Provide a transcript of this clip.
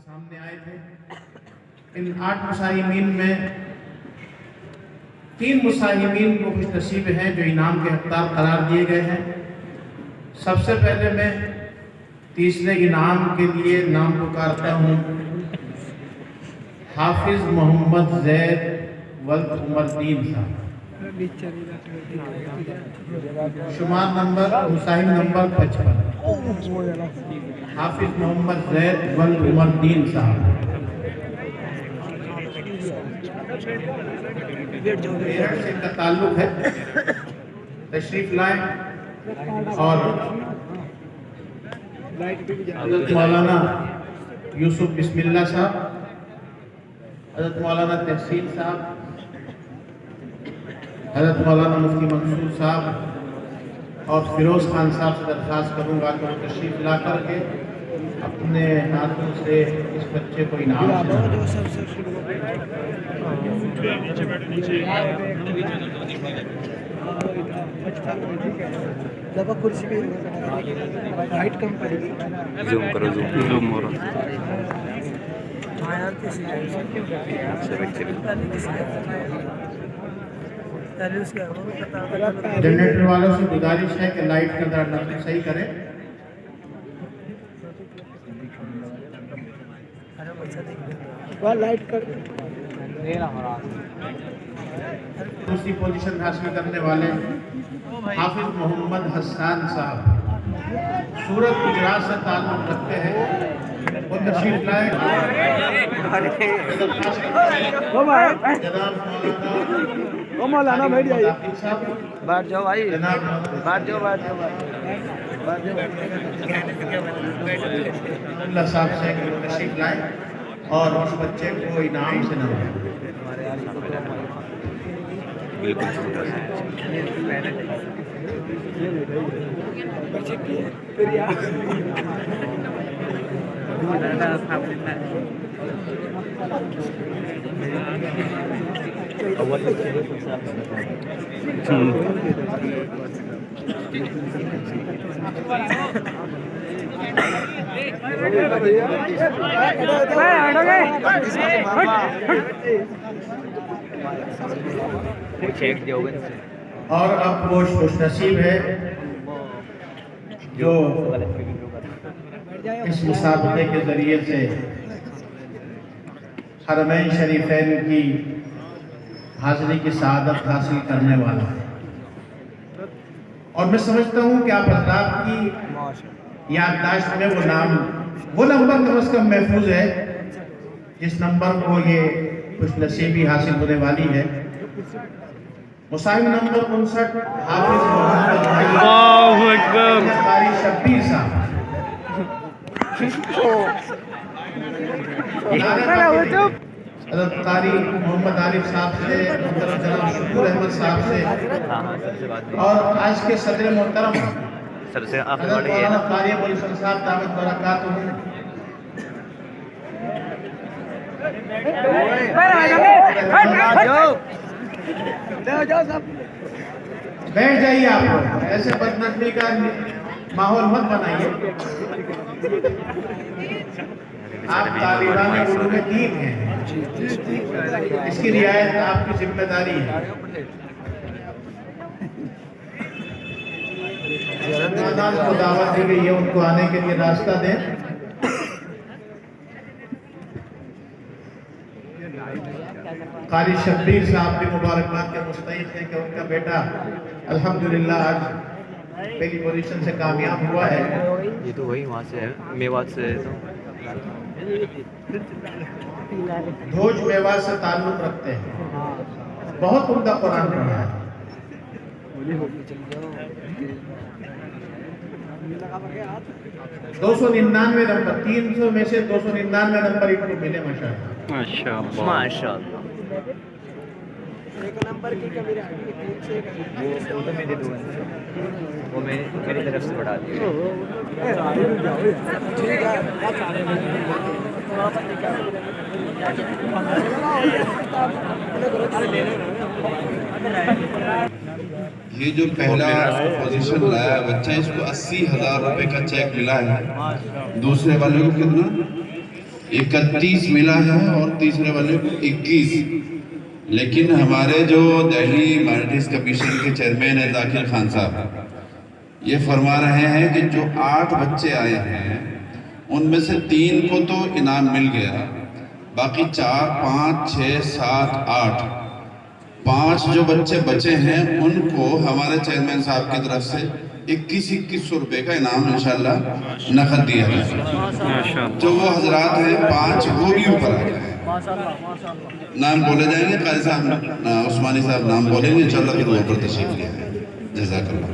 सामने आए थे। इन 8 मुसाहिमीन में 3 मुसाहिमीन को खुशनसीब हैं जो इनाम के हकदार करार दिए गए हैं। सबसे पहले मैं तीसरे इनाम के लिए नाम पुकारता हूँ हाफिज मोहम्मद जैद वल्द उमरदीन साहब। शुमार नंबर मुसाहिम नंबर 55, हाफिज मोहम्मद जैद वल्द उमरदीन साहब। मेरठ से इनका ताल्लुक है। तशरीफ लाएं और हज़रत मौलाना यूसुफ बिस्मिल्लाह साहब, हज़रत मौलाना तहसीन साहब, हज़रत मौलाना मुफ्ती मंसूर साहब और फिरोज़ खान साहब से दरख्वास्त करूँगा कि वो तशरीफ ला करके अपने हाथों से इस बच्चे को इनाम कुर्सी पे हाइट कम पड़ेगी। जूम करो, जूम हो रहा जनरेटर वालों से गुजारिश है कि लाइट का दर नकल सही करें। लाइट कर दूसरी पोजीशन हासिल करने वाले हाफिज मोहम्मद हसन साहब सूरत गुजरात से ताल्लुक रखते हैं। वो तशरीफ लाए। मौलाना बैठ जाइए, बैठ जाओ भाई, बैठ जाओ अल्लाह साहब से तशरीफ लाए और उस बच्चे को इनाम से नवाजें। और अब वो खुशनसीब है जो इस मुसाबके के जरिए से हरमैन शरीफैन की हाजिरी की सआदत हासिल करने वाला है। और मैं समझता हूँ कि आप हज़रात की याददाश्त में वो नंबर कम से कम महफूज है जिस नंबर को ये खुशनसीबी हासिल होने वाली है। मुसाहिब नंबर 59 हाफिज मोहम्मद कारी शब्बीर साहब। हज़रत कारी मोहम्मद आरिफ साहब से, जनाब शुक्र अहमद साहब से और आज के सदर मोहतरम हज़रत मौलाना कारी मुल्सन साहब दामत बरकातुहू। बैठ जाइए। आप ऐसे बदनज़मी का माहौल मत बनाइए। आप तालिबान उलूम दीन हैं, इसकी रियायत आपकी जिम्मेदारी है। को दावत दी गई है, उनको आने के लिए रास्ता दें। कारी शब्बीर साहब भी मुबारकबाद के मुस्तहिक हैं कि उनका बेटा अल्हम्दुलिल्लाह आज पहली पोजीशन से कामयाब हुआ है। ये तो वही वहाँ से है, मेवात से है। भोज मेवात से ताल्लुक रखते हैं। बहुत उम्दा कुरान पढ़ा है। 299 नंबर, 300 में से 299 नंबर इनको मिले माशाअल्लाह। माशाअल्लाह। एक नंबर की कमी रह गई, वो तो मैं दे दूँगा, वो मेरी तरफ से बढ़ा दिया। ये जो पहला पोजीशन लाया बच्चा, इसको 80,000 रुपए का चेक मिला है। दूसरे वाले को कितना? 31 मिला है और तीसरे वाले को 21। लेकिन हमारे जो दिल्ली माइनॉरिटीज कमीशन के चेयरमैन है जाकिर खान साहब, ये फरमा रहे हैं कि जो 8 बच्चे आए हैं उनमें से 3 को तो इनाम मिल गया, बाकी 4, 5, 6, 7, 8 5 जो बच्चे बचे हैं उनको हमारे चेयरमैन साहब की तरफ से 2100 रुपए का इनाम इंशाल्लाह नकद दिया जाएगा। जो वो हजरात हैं 5 वो भी ऊपर आ गए, नाम बोले जाएंगे, कारी साहब उस्मानी साहब नाम बोलेंगे इंशाल्लाह, फिर वो ऊपर तशरीफ लिया है। जज़ाकल्लाह।